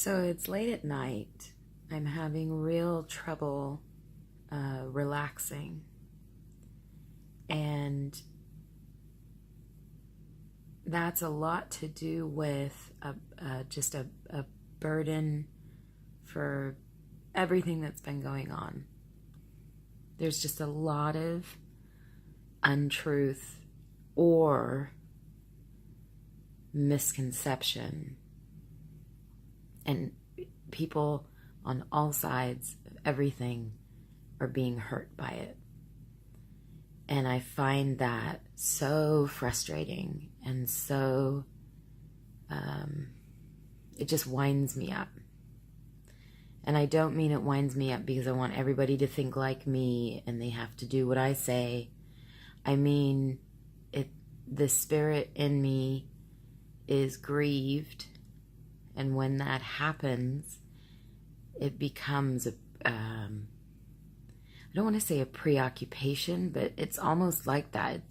So it's late at night. I'm having real trouble relaxing. And that's a lot to do with just a burden for everything that's been going on. There's just a lot of untruth or misconception, and people on all sides of everything are being hurt by it. And I find that so frustrating and so it just winds me up. And I don't mean it winds me up because I want everybody to think like me and they have to do what I say. I mean, the spirit in me is grieved, and when that happens, it becomes I don't want to say a preoccupation, but it's almost like that. It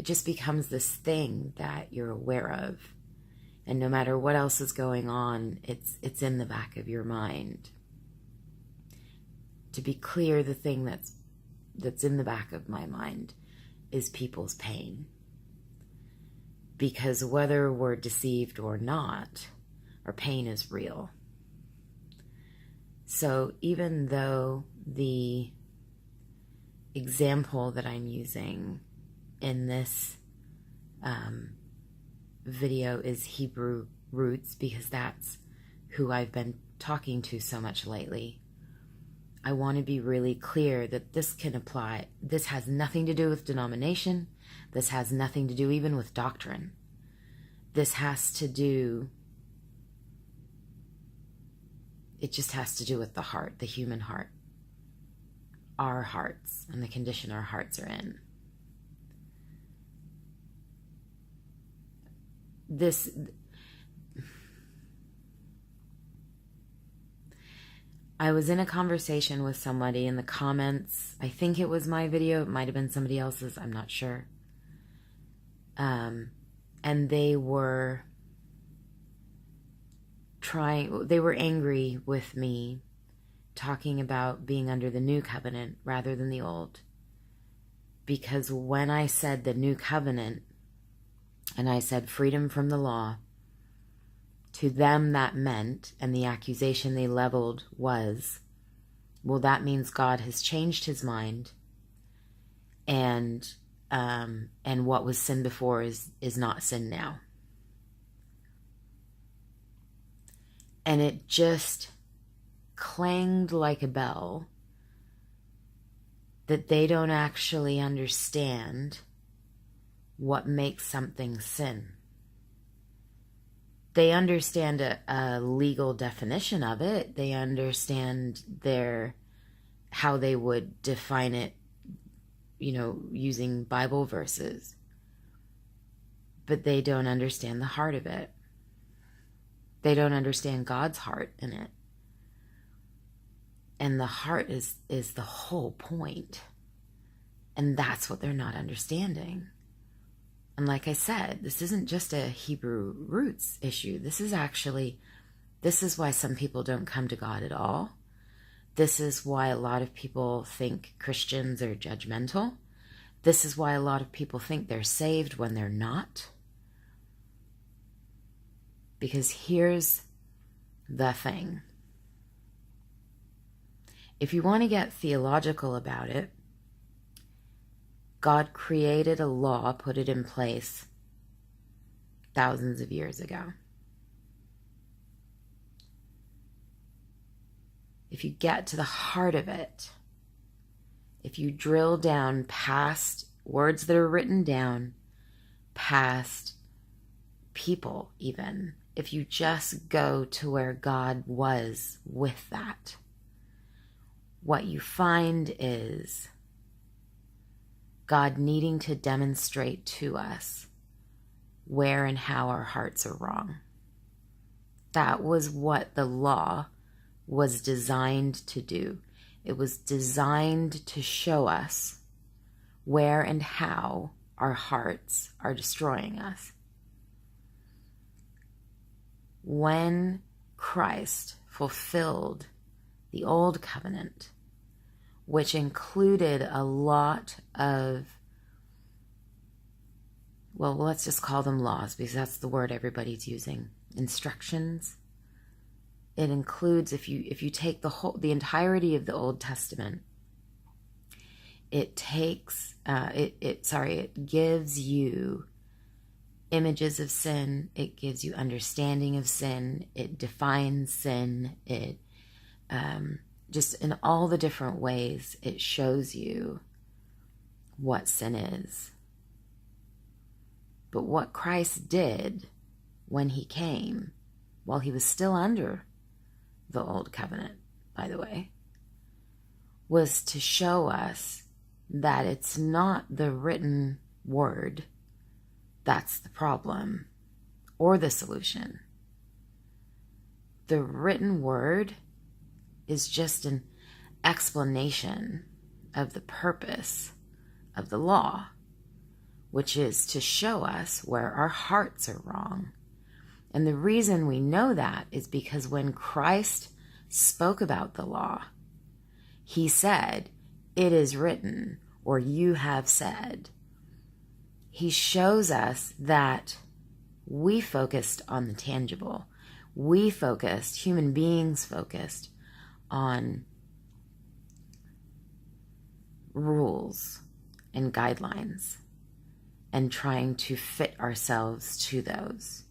just becomes this thing that you're aware of. And no matter what else is going on, it's in the back of your mind. To be clear, the thing that's in the back of my mind is people's pain. Because whether we're deceived or not, our pain is real. So even though the example that I'm using in this video is Hebrew roots, because that's who I've been talking to so much lately, I want to be really clear that this can apply. This has nothing to do with denomination. This has nothing to do even with doctrine. This has to do, it just has to do with the heart, the human heart, our hearts, and the condition our hearts are in. I was in a conversation with somebody in the comments. I think it was my video. It might have been somebody else's. I'm not sure. And they were angry with me talking about being under the new covenant rather than the old. Because when I said the new covenant, and I said freedom from the law, to them that meant, and the accusation they leveled was, well, that means God has changed his mind, and what was sin before is not sin now. And it just clanged like a bell that they don't actually understand what makes something sin. They understand a legal definition of it. They understand how they would define it, using Bible verses. But they don't understand the heart of it. They don't understand God's heart in it. And the heart is the whole point. And that's what they're not understanding. And like I said, this isn't just a Hebrew roots issue. This is why some people don't come to God at all. This is why a lot of people think Christians are judgmental. This is why a lot of people think they're saved when they're not. Because here's the thing. If you want to get theological about it, God created a law, put it in place thousands of years ago. If you get to the heart of it, if you drill down past words that are written down, past people even, if you just go to where God was with that, what you find is God needing to demonstrate to us where and how our hearts are wrong. That was what the law was designed to do. It was designed to show us where and how our hearts are destroying us. When Christ fulfilled the old covenant, which included a lot of, well, let's just call them laws because that's the word everybody's using, instructions. It includes, if you take the entirety of the Old Testament, it gives you images of sin. It gives you understanding of sin. It defines sin. It just in all the different ways, it shows you what sin is. But what Christ did when he came, while he was still under the old covenant, by the way, was to show us that it's not the written word that's the problem or the solution. The written word is just an explanation of the purpose of the law, which is to show us where our hearts are wrong. And the reason we know that is because when Christ spoke about the law, he said, "It is written," or "you have said." He shows us that we focused on the tangible. Human beings focused on rules and guidelines and trying to fit ourselves to those.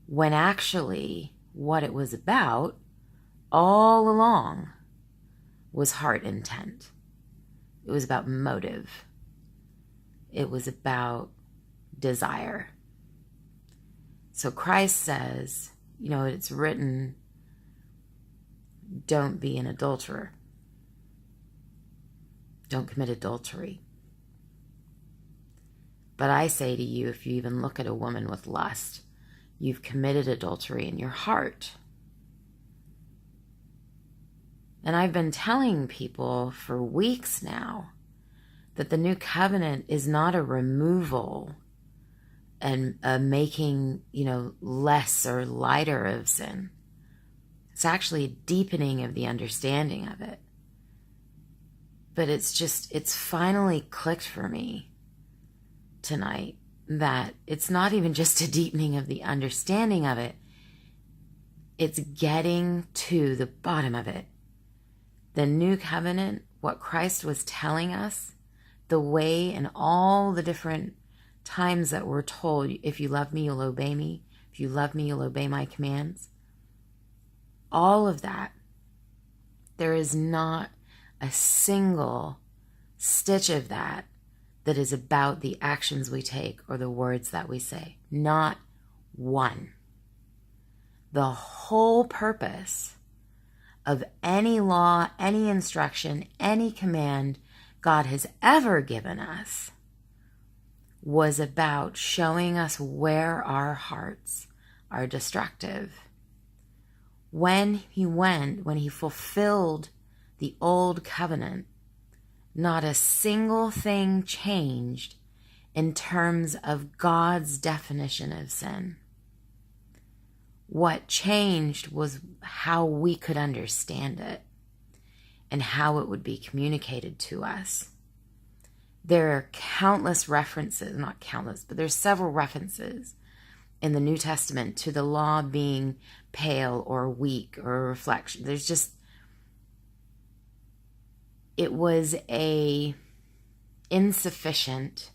When actually what it was about all along was heart intent. It was about motive. It was about desire. So Christ says, it's written, don't be an adulterer. Don't commit adultery. But I say to you, if you even look at a woman with lust, you've committed adultery in your heart. And I've been telling people for weeks now that the new covenant is not a removal and a making, less or lighter of sin. It's actually a deepening of the understanding of it. But it's finally clicked for me tonight that it's not even just a deepening of the understanding of it. It's getting to the bottom of it. The new covenant, what Christ was telling us, the way and all the different times that we're told, if you love me, you'll obey me. If you love me, you'll obey my commands. All of that, there is not a single stitch of that is about the actions we take or the words that we say. Not one. The whole purpose of any law, any instruction, any command God has ever given us was about showing us where our hearts are destructive. When he fulfilled the old covenant, not a single thing changed in terms of God's definition of sin. What changed was how we could understand it and how it would be communicated to us. There are countless references, not countless, but there's several references in the New Testament to the law being pale or weak or a reflection. It was a insufficient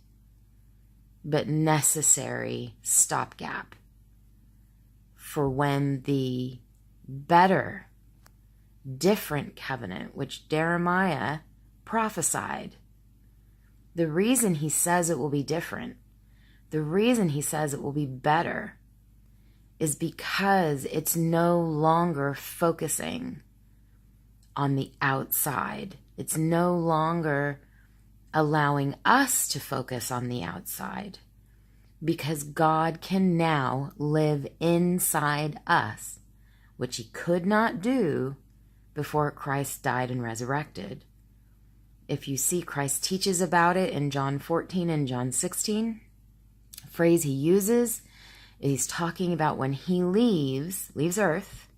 but necessary stopgap for when the better, different covenant, which Jeremiah prophesied, the reason he says it will be different, the reason he says it will be better, is because it's no longer focusing on the outside. It's no longer allowing us to focus on the outside, because God can now live inside us, which he could not do before Christ died and resurrected. If you see, Christ teaches about it in John 14 and John 16. The phrase he uses He's talking about when he leaves earth,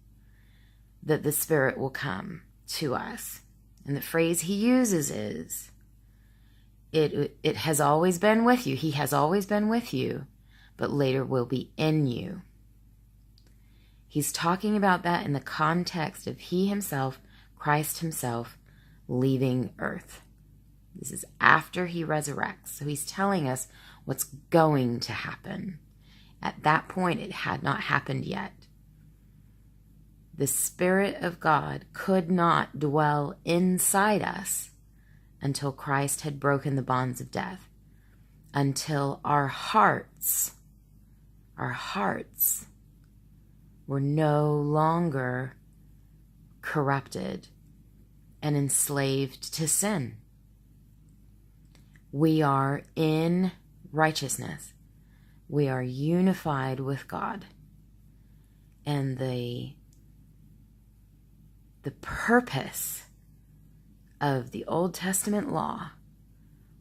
that the Spirit will come to us. And the phrase he uses is, it has always been with you. He has always been with you, but later will be in you. He's talking about that in the context of he himself, Christ himself, leaving earth. This is after he resurrects. So he's telling us what's going to happen. At that point, it had not happened yet. The Spirit of God could not dwell inside us until Christ had broken the bonds of death, until our hearts were no longer corrupted and enslaved to sin. We are in righteousness. We are unified with God. And the purpose of the Old Testament law,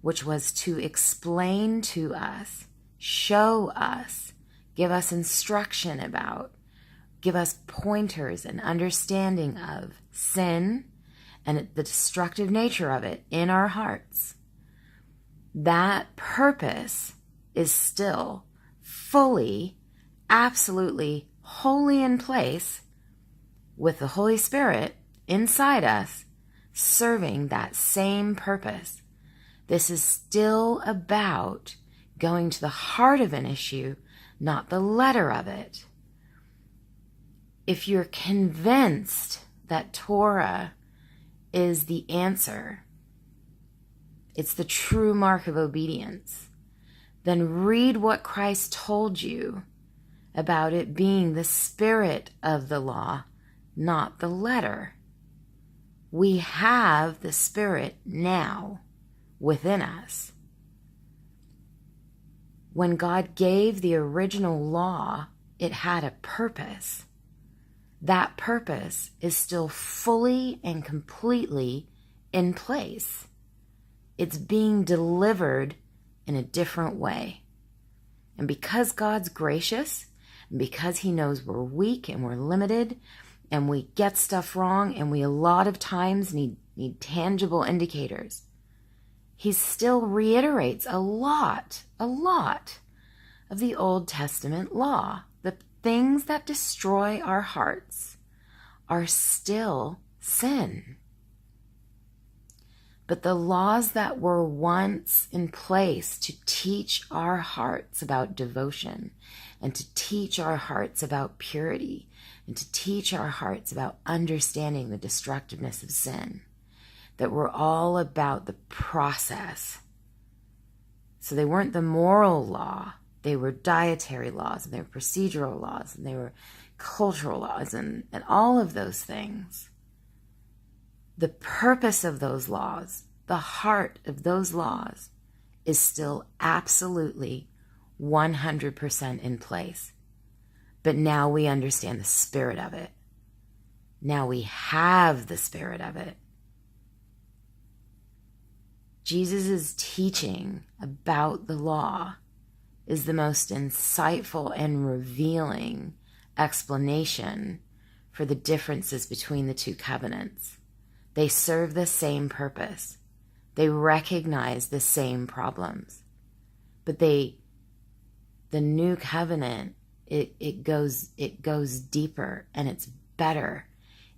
which was to explain to us, show us, give us instruction about, give us pointers and understanding of sin and the destructive nature of it in our hearts. That purpose is still fully, absolutely, wholly in place with the Holy Spirit inside us, serving that same purpose. This is still about going to the heart of an issue, not the letter of it. If you're convinced that Torah is the answer, it's the true mark of obedience, then read what Christ told you about it being the spirit of the law, not the letter. We have the Spirit now within us. When God gave the original law, it had a purpose. That purpose is still fully and completely in place. It's being delivered in a different way. And because God's gracious, and because he knows we're weak and we're limited, and we get stuff wrong, and we a lot of times need tangible indicators, he still reiterates a lot of the Old Testament law. The things that destroy our hearts are still sin. But the laws that were once in place to teach our hearts about devotion, and to teach our hearts about purity, and to teach our hearts about understanding the destructiveness of sin, that were all about the process. So they weren't the moral law, they were dietary laws, and they were procedural laws, and they were cultural laws, and all of those things. The purpose of those laws, the heart of those laws, is still absolutely 100% in place. But now we understand the spirit of it. Now we have the spirit of it. Jesus' teaching about the law is the most insightful and revealing explanation for the differences between the two covenants. They serve the same purpose. They recognize the same problems. But the new covenant, it goes deeper, and it's better,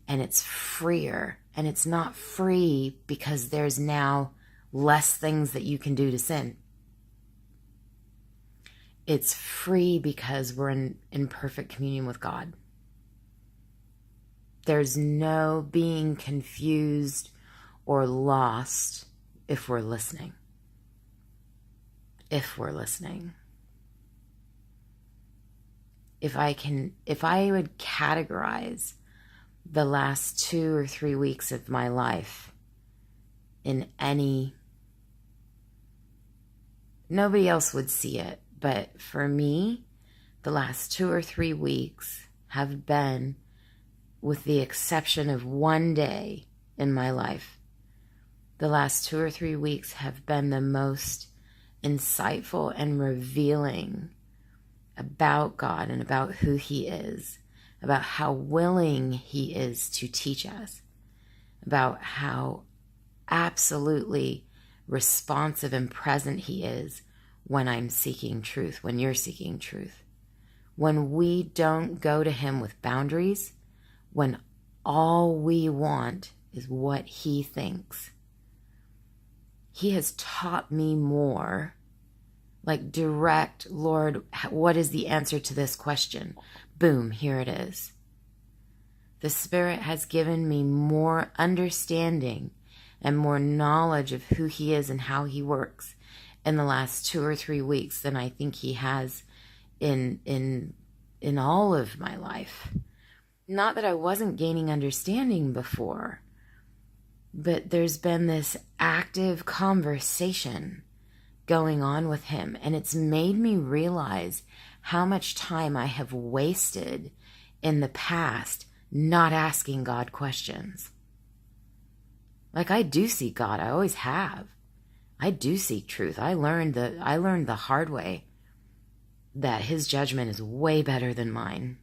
and it's freer. And it's not free because there's now less things that you can do to sin. It's free because we're in perfect communion with God. There's no being confused or lost if we're listening. If we're listening. If I would categorize the last 2 or 3 weeks of my life in any, nobody else would see it, but for me, the last 2 or 3 weeks have been, with the exception of one day in my life, the last 2 or 3 weeks have been the most insightful and revealing about God and about who he is, about how willing he is to teach us, about how absolutely responsive and present he is when I'm seeking truth, when you're seeking truth. When we don't go to him with boundaries, when all we want is what he thinks. He has taught me more, like direct, Lord, what is the answer to this question? Boom, here it is. The Spirit has given me more understanding and more knowledge of who he is and how he works in the last 2 or 3 weeks than I think he has in all of my life. Not that I wasn't gaining understanding before, but there's been this active conversation going on with him, and it's made me realize how much time I have wasted in the past not asking God questions. Like, I do seek God. I always have. I do seek truth. I learned the hard way that his judgment is way better than mine.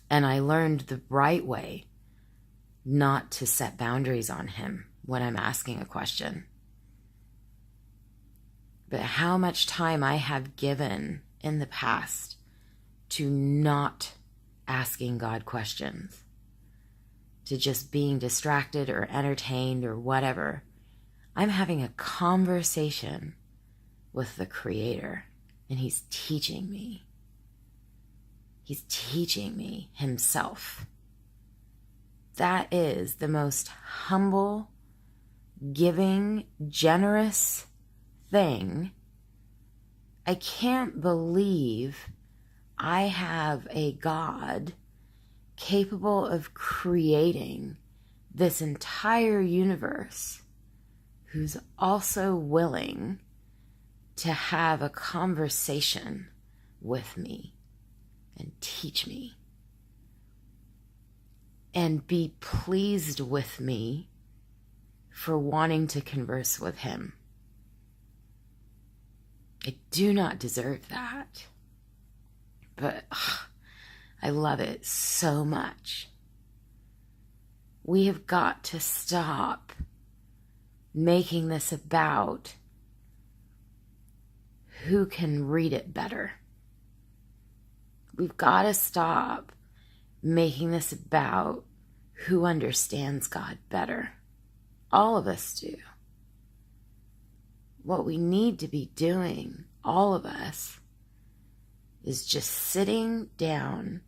And I learned the right way not to set boundaries on him when I'm asking a question. But how much time I have given in the past to not asking God questions, to just being distracted or entertained or whatever. I'm having a conversation with the Creator, and he's teaching me. He's teaching me himself. That is the most humble, giving, generous thing. I can't believe I have a God capable of creating this entire universe who's also willing to have a conversation with me and teach me and be pleased with me for wanting to converse with him. I do not deserve that, but I love it so much. We have got to stop making this about who can read it better. We've got to stop making this about who understands God better. All of us do. What we need to be doing, all of us, is just sitting down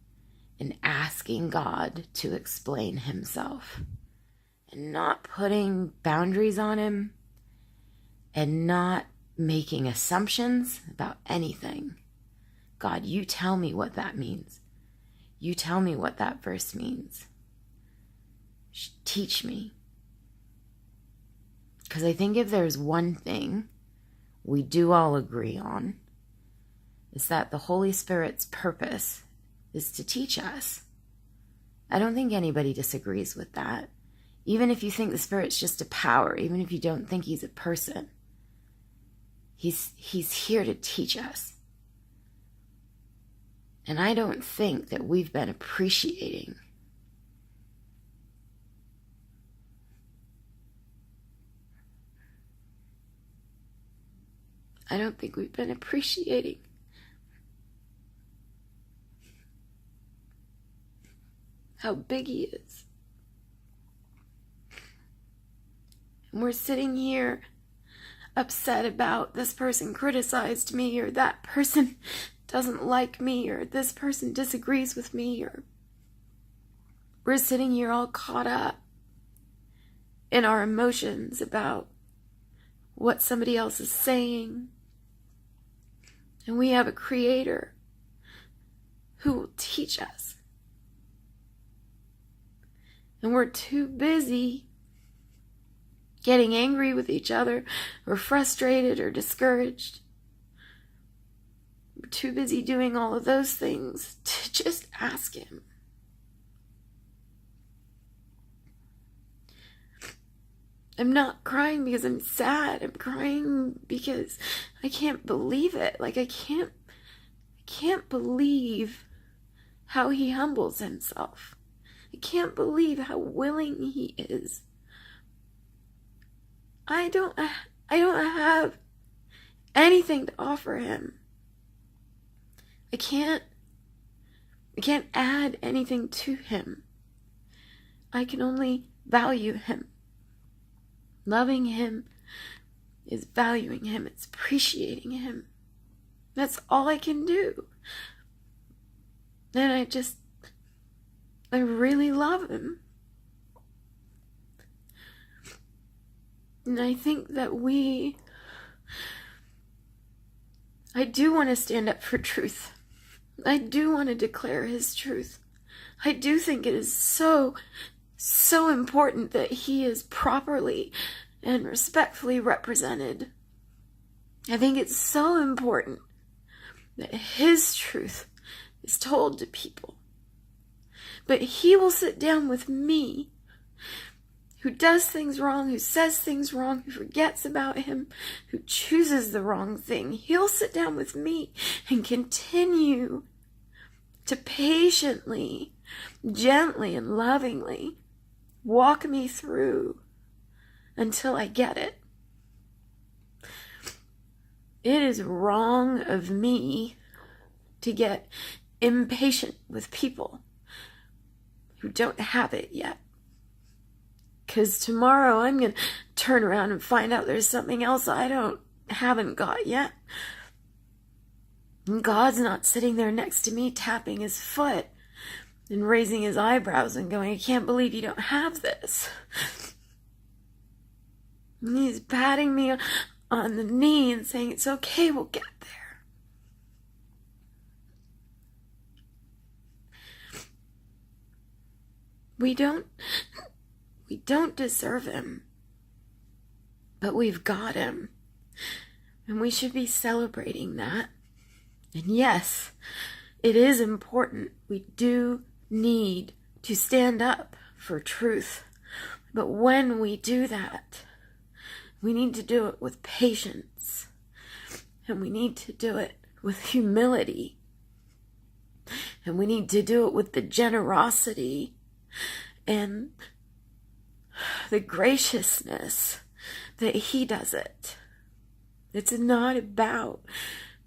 and asking God to explain himself, and not putting boundaries on him, and not making assumptions about anything. God, you tell me what that means. You tell me what that verse means. Teach me. Because I think if there's one thing we do all agree on, is that the Holy Spirit's purpose is to teach us. I don't think anybody disagrees with that. Even if you think the Spirit's just a power, even if you don't think he's a person, he's here to teach us. And I don't think that we've been appreciating how big he is. And we're sitting here upset about this person criticized me, or that person doesn't like me, or this person disagrees with me, or we're sitting here all caught up in our emotions about what somebody else is saying. And we have a Creator who will teach us. And we're too busy getting angry with each other, or frustrated, or discouraged. We're too busy doing all of those things to just ask him. I'm not crying because I'm sad. I'm crying because I can't believe it. Like, I can't can't believe how he humbles himself. I can't believe how willing he is. I don't have anything to offer him. I can't add anything to him. I can only value him. Loving him is valuing him. It's appreciating him. That's all I can do. And I really love him. And I think that I do want to stand up for truth. I do want to declare his truth. I do think it is so important that he is properly and respectfully represented. I think it's so important that his truth is told to people. But he will sit down with me, who does things wrong, who says things wrong, who forgets about him, who chooses the wrong thing. He'll sit down with me and continue to patiently, gently, and lovingly walk me through until I get it. It is wrong of me to get impatient with people who don't have it yet. Because tomorrow I'm going to turn around and find out there's something else I haven't got yet. And God's not sitting there next to me tapping his foot and raising his eyebrows and going, I can't believe you don't have this. And he's patting me on the knee and saying, it's okay, we'll get there. We don't deserve him, but we've got him, and we should be celebrating that. And yes, it is important. We do need to stand up for truth, but when we do that, we need to do it with patience, and we need to do it with humility, and we need to do it with the generosity and the graciousness that he does it. It's not about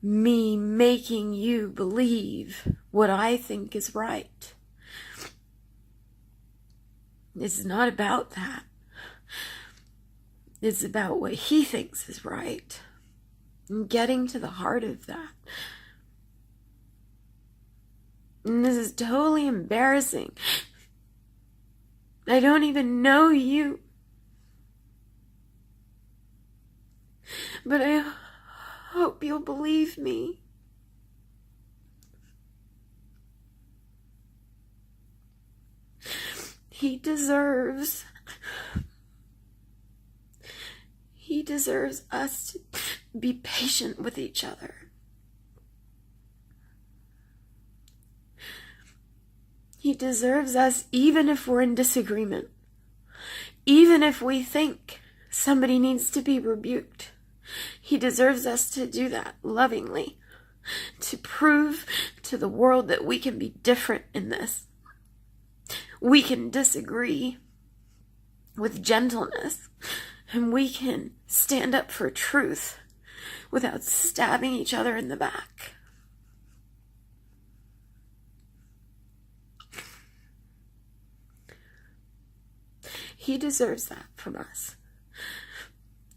me making you believe what I think is right. It's not about that. It's about what he thinks is right and getting to the heart of that. And this is totally embarrassing. I don't even know you. But I hope you'll believe me. He deserves us to be patient with each other. He deserves us even if we're in disagreement. Even if we think somebody needs to be rebuked. He deserves us to do that lovingly. To prove to the world that we can be different in this. We can disagree with gentleness. And we can stand up for truth without stabbing each other in the back. He deserves that from us.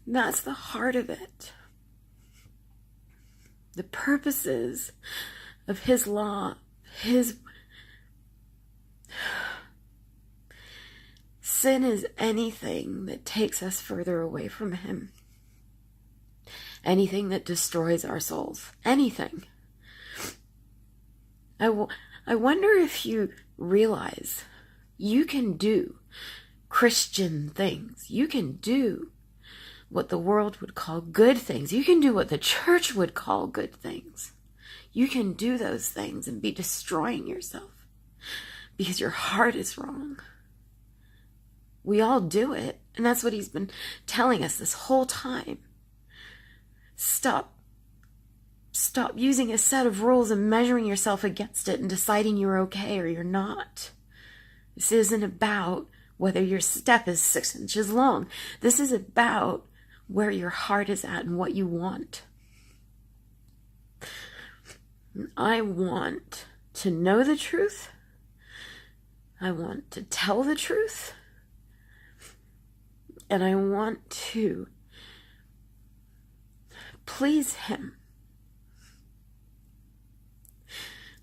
And that's the heart of it. The purposes of his law, his sin is anything that takes us further away from him. Anything that destroys our souls. Anything. I wonder if you realize you can do Christian things. You can do what the world would call good things. You can do what the church would call good things. You can do those things and be destroying yourself because your heart is wrong. We all do it, and that's what he's been telling us this whole time. Stop Stop using a set of rules and measuring yourself against it and deciding you're okay or you're not. This isn't about whether your step is 6 inches long. This is about where your heart is at and what you want. I want to know the truth. I want to tell the truth. And I want to please him.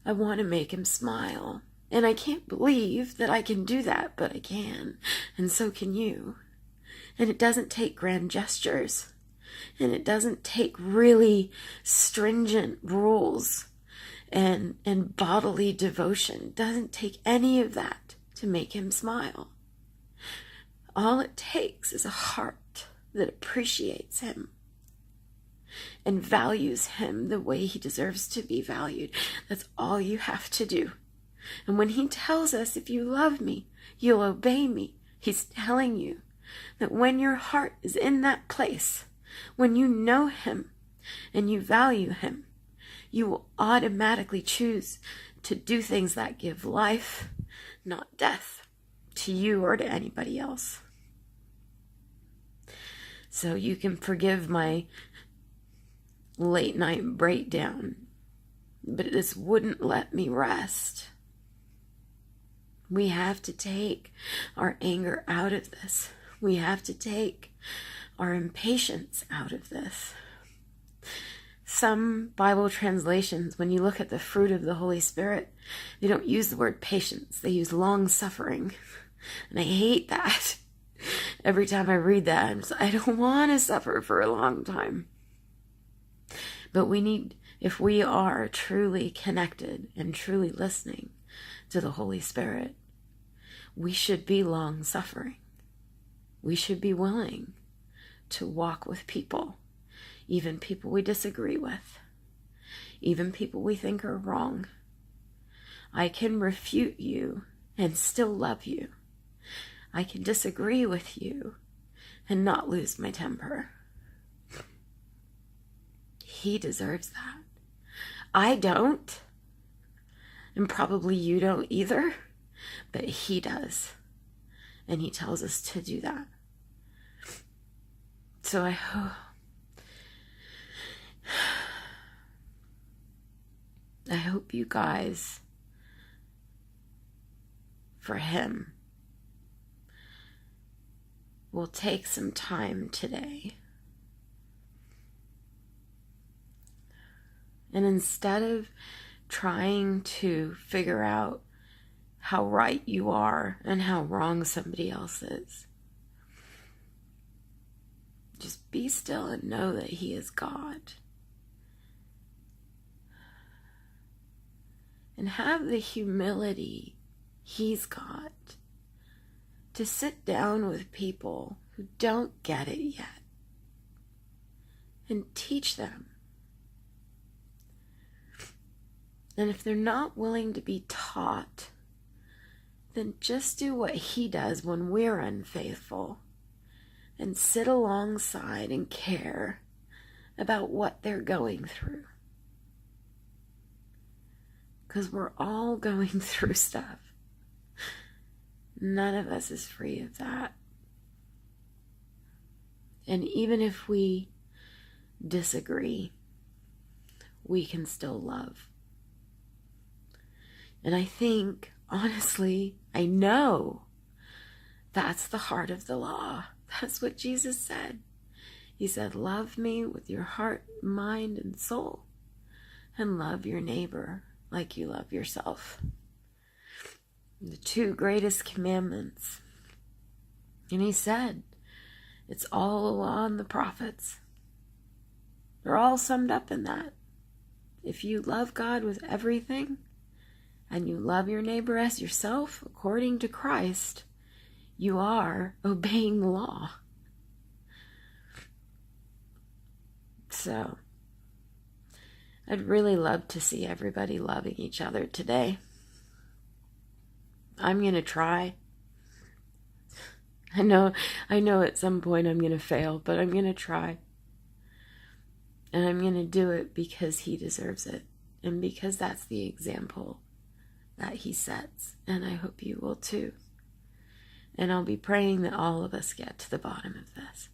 I want to make him smile. And I can't believe that I can do that, but I can. And so can you. And it doesn't take grand gestures. And it doesn't take really stringent rules and bodily devotion. It doesn't take any of that to make him smile. All it takes is a heart that appreciates him and values him the way he deserves to be valued. That's all you have to do. And when he tells us, if you love me, you'll obey me, he's telling you that when your heart is in that place, when you know him and you value him, you will automatically choose to do things that give life, not death, to you or to anybody else. So you can forgive my late night breakdown, but this wouldn't let me rest. We have to take our anger out of this. We have to take our impatience out of this. Some Bible translations, when you look at the fruit of the Holy Spirit, they don't use the word patience. They use long suffering. And I hate that. Every time I read that, I don't want to suffer for a long time. But we need, if we are truly connected and truly listening to the Holy Spirit, we should be long suffering. We should be willing to walk with people, even people we disagree with, even people we think are wrong. I can refute you and still love you. I can disagree with you and not lose my temper. He deserves that. I don't, and probably you don't either, but he does. And he tells us to do that. So I hope you guys, for him, will take some time today. And instead of trying to figure out how right you are and how wrong somebody else is, just be still and know that he is God. And have the humility he's got to sit down with people who don't get it yet and teach them. And if they're not willing to be taught, then just do what he does when we're unfaithful and sit alongside and care about what they're going through. Because we're all going through stuff. None of us is free of that. And even if we disagree, we can still love. And I think, honestly, I know that's the heart of the law. That's what Jesus said. He said, love me with your heart, mind, and soul, and love your neighbor like you love yourself. The 2 greatest commandments. And he said, it's all the law and the prophets. They're all summed up in that. If you love God with everything, and you love your neighbor as yourself, according to Christ, you are obeying the law. So, I'd really love to see everybody loving each other today. I'm going to try. I know at some point I'm going to fail, but I'm going to try. And I'm going to do it because he deserves it. And because that's the example that he sets. And I hope you will too. And I'll be praying that all of us get to the bottom of this.